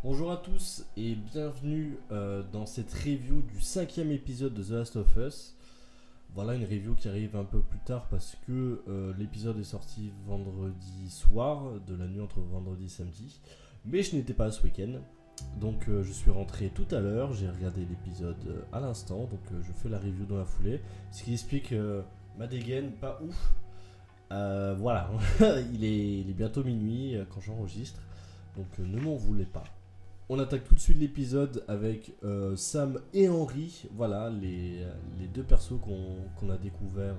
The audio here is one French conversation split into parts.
Bonjour à tous et bienvenue dans cette review du 5e épisode de The Last of Us. Voilà une review qui arrive un peu plus tard parce que l'épisode est sorti vendredi soir, de la nuit entre vendredi et samedi. Mais je n'étais pas là ce week-end, donc je suis rentré tout à l'heure, j'ai regardé l'épisode à l'instant, donc je fais la review dans la foulée. Ce qui explique ma dégaine pas ouf. Voilà, il est bientôt minuit quand j'enregistre, donc ne m'en voulez pas. On attaque tout de suite l'épisode avec Sam et Henry, voilà les deux persos qu'on a découverts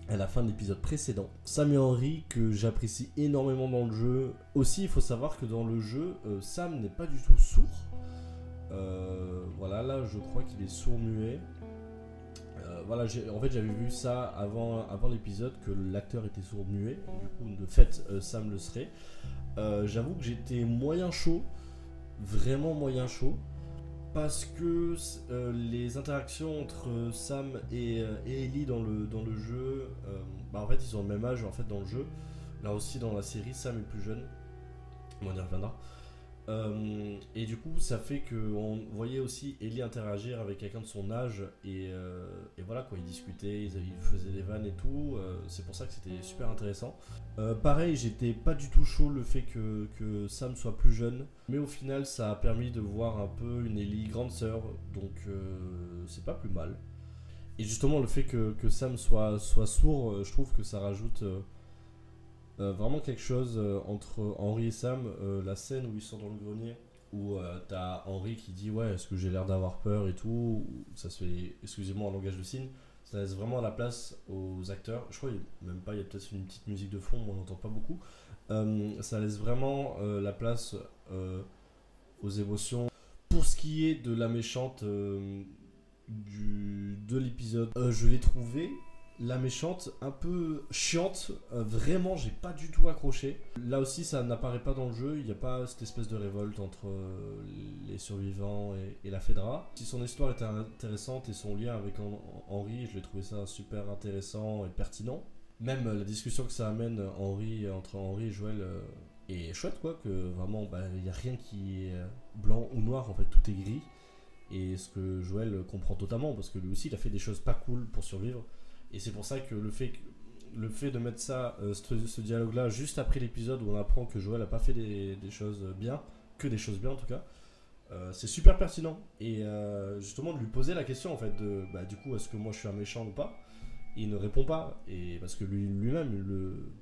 à la fin de l'épisode précédent. Sam et Henry que j'apprécie énormément dans le jeu. Aussi il faut savoir que dans le jeu, Sam n'est pas du tout sourd. Voilà, là je crois qu'il est sourd-muet. Voilà, en fait j'avais vu ça avant l'épisode, que l'acteur était sourd-muet. Du coup de fait Sam le serait. J'avoue que j'étais moyen chaud. Vraiment moyen chaud parce que les interactions entre Sam et Ellie dans le jeu, en fait ils ont le même âge en fait dans le jeu. Là aussi dans la série Sam est plus jeune, on y reviendra. Et du coup ça fait qu'on voyait aussi Ellie interagir avec quelqu'un de son âge et voilà quoi, ils discutaient, ils faisaient des vannes et tout, c'est pour ça que c'était super intéressant. Pareil, j'étais pas du tout chaud le fait que Sam soit plus jeune, mais au final ça a permis de voir un peu une Ellie grande sœur, donc c'est pas plus mal. Et justement le fait que Sam soit sourd, je trouve que ça rajoute vraiment quelque chose entre Henry et Sam. La scène où ils sont dans le grenier, où t'as Henry qui dit ouais, est-ce que j'ai l'air d'avoir peur et tout, ça se fait exclusivement en langage de signes. Ça laisse vraiment la place aux acteurs. Je crois qu'il même pas, il y a peut-être une petite musique de fond, mais on n'entend pas beaucoup. Ça laisse vraiment la place aux émotions. Pour ce qui est de la méchante de l'épisode, je l'ai trouvée, la méchante, un peu chiante. Vraiment j'ai pas du tout accroché. Là aussi ça n'apparaît pas dans le jeu, il n'y a pas cette espèce de révolte entre les survivants et la Fedra. Si son histoire était intéressante et son lien avec Henry, je l'ai trouvé ça super intéressant et pertinent. Même la discussion que ça amène entre Henry et Joël est chouette quoi, que vraiment il n'y a rien qui est blanc ou noir, en fait tout est gris. Et ce que Joël comprend totalement, parce que lui aussi il a fait des choses pas cool pour survivre. Et c'est pour ça que le fait de mettre ça, ce dialogue là juste après l'épisode où on apprend que Joël a pas fait des choses bien, que des choses bien en tout cas, c'est super pertinent. Et justement de lui poser la question en fait de du coup est-ce que moi je suis un méchant ou pas. Et il ne répond pas, et parce que lui-même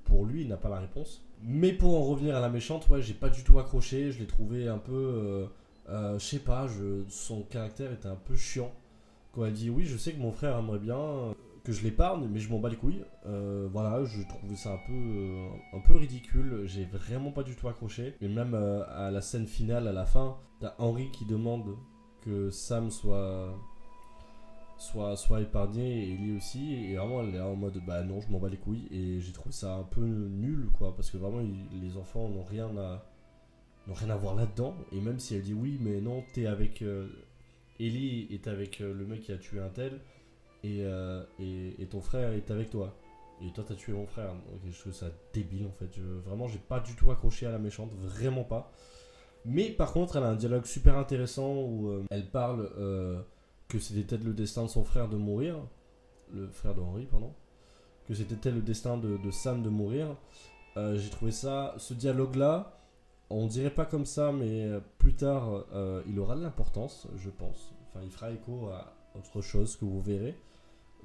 pour lui il n'a pas la réponse. Mais pour en revenir à la méchante, ouais, j'ai pas du tout accroché, je l'ai trouvé un peu je sais pas, son caractère était un peu chiant. Quand elle dit oui, je sais que mon frère aimerait bien que je l'épargne, mais je m'en bats les couilles. Voilà, je trouvais ça un peu ridicule. J'ai vraiment pas du tout accroché. Et même à la scène finale, à la fin, t'as Henry qui demande que Sam soit épargné, et Ellie aussi. Et vraiment, elle est en mode bah non, je m'en bats les couilles. Et j'ai trouvé ça un peu nul, quoi, parce que vraiment, les enfants n'ont rien à voir là-dedans. Et même si elle dit oui, mais non, t'es avec. Ellie est avec le mec qui a tué un tel. Et ton frère est avec toi. Et toi t'as tué mon frère. Donc je trouve ça débile en fait. Vraiment j'ai pas du tout accroché à la méchante, vraiment pas. Mais par contre elle a un dialogue super intéressant où elle parle que c'était peut-être le destin de son frère de mourir. Le frère de Henry, pardon. Que c'était peut-être le destin de Sam de mourir. J'ai trouvé ça, ce dialogue là, on dirait pas comme ça, mais plus tard il aura de l'importance, je pense. Enfin il fera écho à autre chose que vous verrez.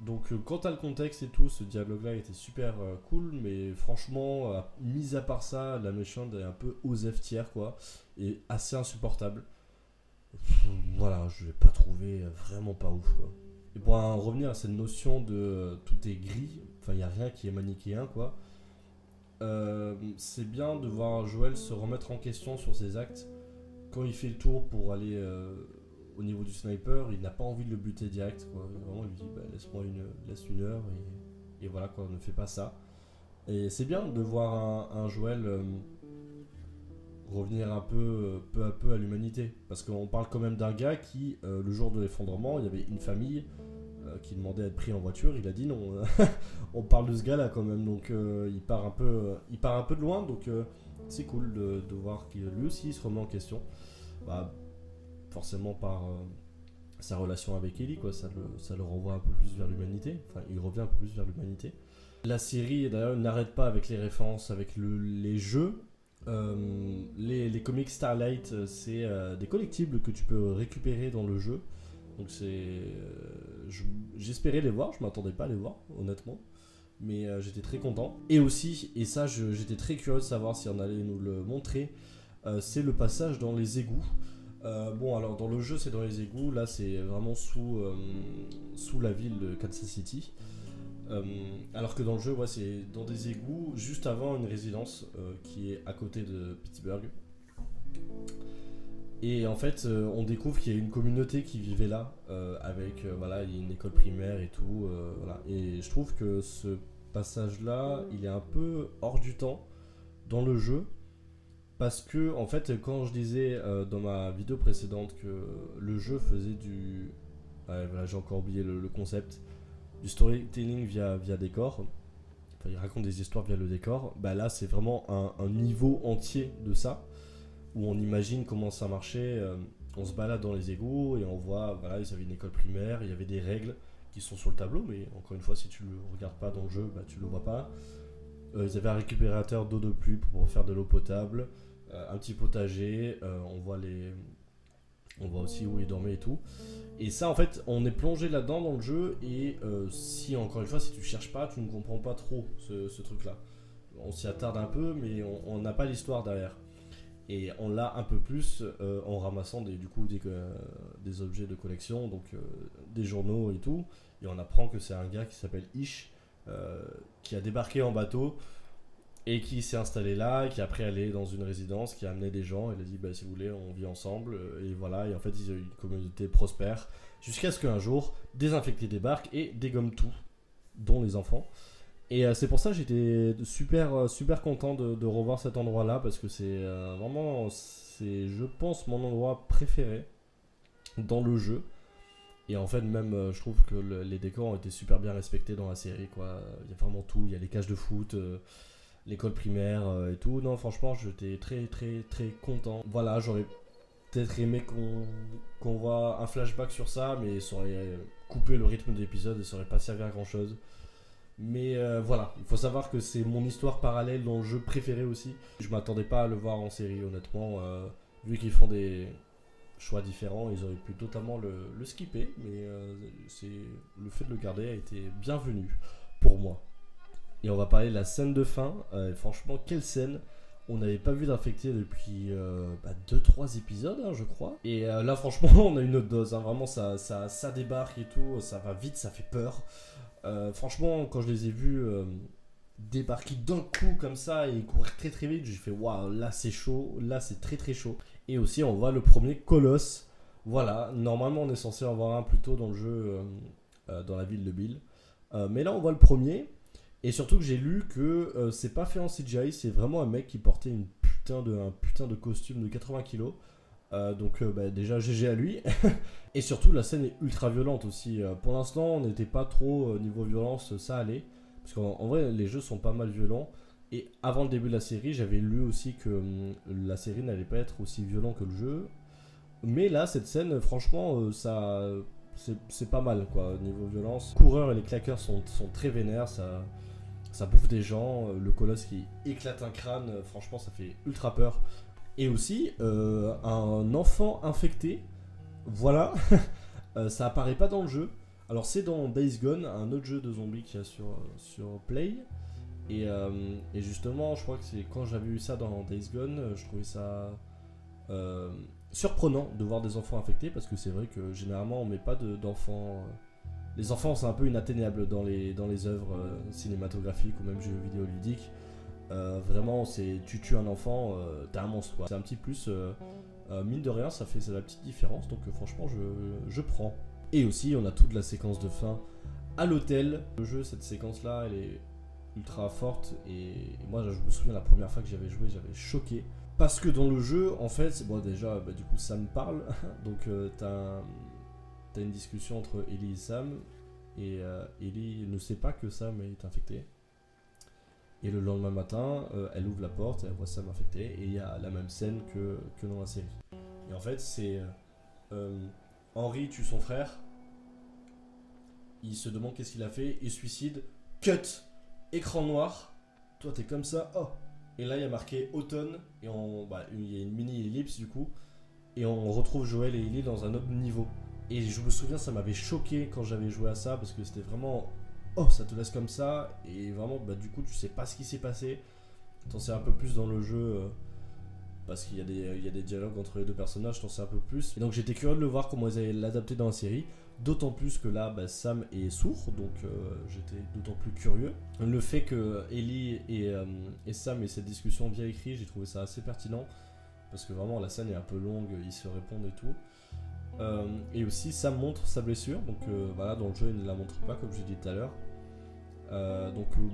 Donc quant à le contexte et tout, ce dialogue là était super cool, mais franchement, mis à part ça, la méchante est un peu osef tiers quoi, et assez insupportable. Voilà, je l'ai pas trouvé vraiment pas ouf quoi. Et pour en revenir à cette notion de tout est gris, enfin il n'y a rien qui est manichéen quoi, c'est bien de voir Joël se remettre en question sur ses actes. Quand il fait le tour pour aller au niveau du sniper, il n'a pas envie de le buter direct quoi. Vraiment il lui dit laisse une heure et voilà quoi, ne fais pas ça. Et c'est bien de voir un Joël revenir un peu à peu à l'humanité, parce qu'on parle quand même d'un gars qui le jour de l'effondrement il y avait une famille qui demandait à être pris en voiture, il a dit non. On parle de ce gars là quand même, donc il part un peu de loin, donc c'est cool de voir qu'il lui aussi il se remet en question. bah, forcément par sa relation avec Ellie, quoi, ça le renvoie un peu plus vers l'humanité, enfin il revient un peu plus vers l'humanité. La série d'ailleurs n'arrête pas avec les références, avec les jeux. Les comics Starlight, c'est des collectibles que tu peux récupérer dans le jeu. Donc j'espérais les voir, je m'attendais pas à les voir, honnêtement. Mais j'étais très content. Et aussi, et ça j'étais très curieux de savoir si on allait nous le montrer, c'est le passage dans les égouts. Bon, alors dans le jeu c'est dans les égouts, là c'est vraiment sous la ville de Kansas City. Alors que dans le jeu, ouais, c'est dans des égouts juste avant une résidence qui est à côté de Pittsburgh. Et en fait, on découvre qu'il y a une communauté qui vivait là, avec voilà, il y a une école primaire et tout. Voilà. Et je trouve que ce passage-là, il est un peu hors du temps dans le jeu. Parce que, en fait, quand je disais dans ma vidéo précédente que le jeu faisait du. Ouais, voilà, j'ai encore oublié le concept. Du storytelling via décor. Enfin, il raconte des histoires via le décor. Bah là, c'est vraiment un niveau entier de ça. Où on imagine comment ça marchait. On se balade dans les égouts et on voit, voilà, ils avaient une école primaire, il y avait des règles qui sont sur le tableau, mais encore une fois, si tu le regardes pas dans le jeu, bah, tu le vois pas. Ils avaient un récupérateur d'eau de pluie pour faire de l'eau potable, un petit potager, on voit aussi où ils dormaient et tout. Et ça, en fait, on est plongé là-dedans dans le jeu, et si, encore une fois, si tu cherches pas, tu ne comprends pas trop ce truc-là. On s'y attarde un peu, mais on n'a pas l'histoire derrière. Et on l'a un peu plus en ramassant des objets de collection, donc des journaux et tout. Et on apprend que c'est un gars qui s'appelle Ish, qui a débarqué en bateau et qui s'est installé là, qui après allé dans une résidence, qui a amené des gens. Il a dit bah, si vous voulez, on vit ensemble. Et voilà, et en fait, ils ont une communauté prospère. Jusqu'à ce qu'un jour, des infectés débarquent et dégomment tout, dont les enfants. Et c'est pour ça que j'étais super content de revoir cet endroit-là, parce que c'est vraiment, c'est, je pense, mon endroit préféré dans le jeu. Et en fait, même, je trouve que les décors ont été super bien respectés dans la série, quoi. Il y a vraiment tout, il y a les cages de foot, l'école primaire et tout. Non, franchement, j'étais très content. Voilà, j'aurais peut-être aimé qu'on voit un flashback sur ça, mais ça aurait coupé le rythme de l'épisode et ça aurait pas servi à grand-chose. Mais voilà, il faut savoir que c'est mon histoire parallèle dans le jeu préféré aussi. Je m'attendais pas à le voir en série, honnêtement. Vu qu'ils font des choix différents, ils auraient pu totalement le skipper. Mais le fait de le garder a été bienvenu pour moi. Et on va parler de la scène de fin. Franchement, quelle scène! On n'avait pas vu d'infecté depuis 2-3 épisodes, hein, je crois. Et là, franchement, on a une autre dose. Hein. Vraiment, ça débarque et tout. Ça va vite, ça fait peur. Franchement, quand je les ai vus débarquer d'un coup comme ça et courir très vite, j'ai fait waouh, là c'est chaud, là c'est très chaud. Et aussi, on voit le premier colosse. Voilà, normalement on est censé en voir un plus tôt dans le jeu, dans la ville de Bill. Mais là on voit le premier. Et surtout que j'ai lu que c'est pas fait en CGI, c'est vraiment un mec qui portait un putain de costume de 80 kilos. Donc déjà GG à lui. Et surtout la scène est ultra violente aussi. Pour l'instant on n'était pas trop niveau violence, ça allait. Parce qu'en vrai les jeux sont pas mal violents. Et avant le début de la série j'avais lu aussi que la série n'allait pas être aussi violent que le jeu. Mais là cette scène franchement c'est pas mal quoi niveau violence. Les coureurs et les claqueurs sont très vénères, ça bouffe des gens. Le colosse qui éclate un crâne, franchement ça fait ultra peur. Et aussi, un enfant infecté, voilà, ça apparaît pas dans le jeu. Alors c'est dans Days Gone, un autre jeu de zombies qu'il y a sur Play. Et justement, je crois que c'est quand j'avais eu ça dans Days Gone, je trouvais ça surprenant de voir des enfants infectés, parce que c'est vrai que généralement on met pas d'enfants. Les enfants c'est un peu inatteignable dans les œuvres cinématographiques ou même jeux vidéo ludiques. Vraiment, tu tues un enfant, t'es un monstre quoi. C'est un petit plus, mine de rien, c'est la petite différence. Donc franchement, je prends. Et aussi, on a toute la séquence de fin à l'hôtel. Le jeu, cette séquence-là, elle est ultra forte. Et moi, je me souviens la première fois que j'avais joué, j'avais choqué. Parce que dans le jeu, en fait, bon déjà, du coup, Sam parle. Donc t'as une discussion entre Ellie et Sam. Et Ellie ne sait pas que Sam est infecté. Et le lendemain matin, elle ouvre la porte, elle voit Sam infecté, et il y a la même scène que dans la série. Et en fait, c'est Henry tue son frère. Il se demande qu'est-ce qu'il a fait. Il suicide. Cut. Écran noir. Toi, t'es comme ça. Oh. Et là, il y a marqué automne. Et il y a une mini ellipse du coup. Et on retrouve Joel et Ellie dans un autre niveau. Et je me souviens, ça m'avait choqué quand j'avais joué à ça. Parce que c'était vraiment... Oh, ça te laisse comme ça. Et vraiment, du coup, tu sais pas ce qui s'est passé. T'en sais un peu plus dans le jeu. Parce qu'il y a des dialogues entre les deux personnages, t'en sais un peu plus. Et donc j'étais curieux de le voir comment ils allaient l'adapter dans la série. D'autant plus que là, Sam est sourd, donc j'étais d'autant plus curieux. Le fait que Ellie et Sam aient cette discussion bien écrite, j'ai trouvé ça assez pertinent. Parce que vraiment la scène est un peu longue, ils se répondent et tout. Et aussi Sam montre sa blessure, donc voilà, dans le jeu il ne la montre pas comme j'ai dit tout à l'heure.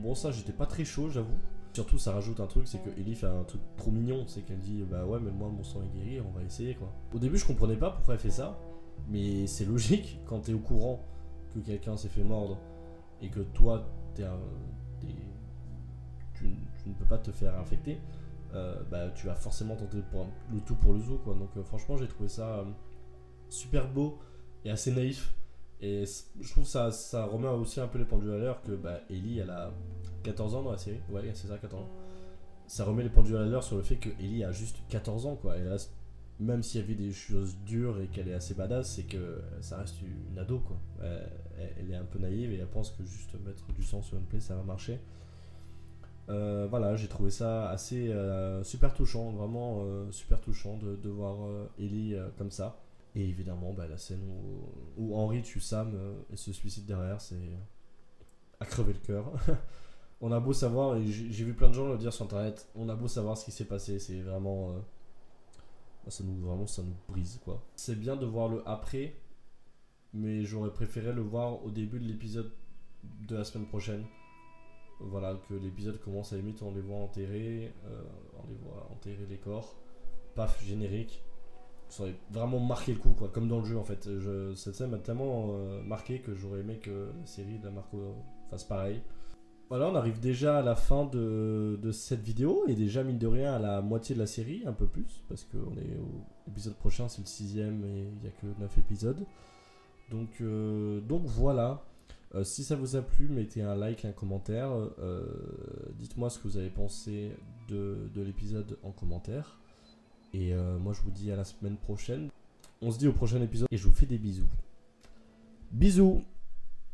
Bon, ça j'étais pas très chaud, j'avoue. Surtout ça rajoute un truc, c'est que Ellie fait un truc trop mignon, c'est qu'elle dit bah ouais mais moi mon sang est guéri, on va essayer quoi. Au début je comprenais pas pourquoi elle fait ça, mais c'est logique quand t'es au courant que quelqu'un s'est fait mordre et que toi tu ne peux pas te faire infecter, tu vas forcément tenter le tout pour le zoo quoi. Donc franchement j'ai trouvé ça super beau et assez naïf. Et je trouve ça remet aussi un peu les pendules à l'heure que Ellie elle a 14 ans dans la série, ouais c'est ça 14 ans. Ça remet les pendules à l'heure sur le fait que Ellie a juste 14 ans quoi. Et là, même s'il y avait des choses dures et qu'elle est assez badass, c'est que ça reste une ado quoi. Elle est un peu naïve et elle pense que juste mettre du sang sur une plaie ça va marcher. Voilà, j'ai trouvé ça assez super touchant, vraiment super touchant de voir Ellie comme ça. Et évidemment, la scène où Henry tue Sam et se suicide derrière, c'est à crever le cœur. On a beau savoir, et j'ai vu plein de gens le dire sur internet, on a beau savoir ce qui s'est passé, c'est vraiment, ça nous brise quoi. C'est bien de voir le après, mais j'aurais préféré le voir au début de l'épisode de la semaine prochaine. Voilà, que l'épisode commence à la limite, on les voit enterrer, les corps, paf, générique. Ça aurait vraiment marqué le coup quoi, comme dans le jeu en fait. Cette scène m'a tellement marqué que j'aurais aimé que la série de la Marco fasse pareil. Voilà, on arrive déjà à la fin de cette vidéo et déjà mine de rien à la moitié de la série, un peu plus, parce qu'on est au épisode prochain, c'est le 6ème et il n'y a que 9 épisodes. Donc voilà, si ça vous a plu, mettez un like, un commentaire, dites-moi ce que vous avez pensé de l'épisode en commentaire. Et moi je vous dis à la semaine prochaine, on se dit au prochain épisode et je vous fais des bisous. Bisous!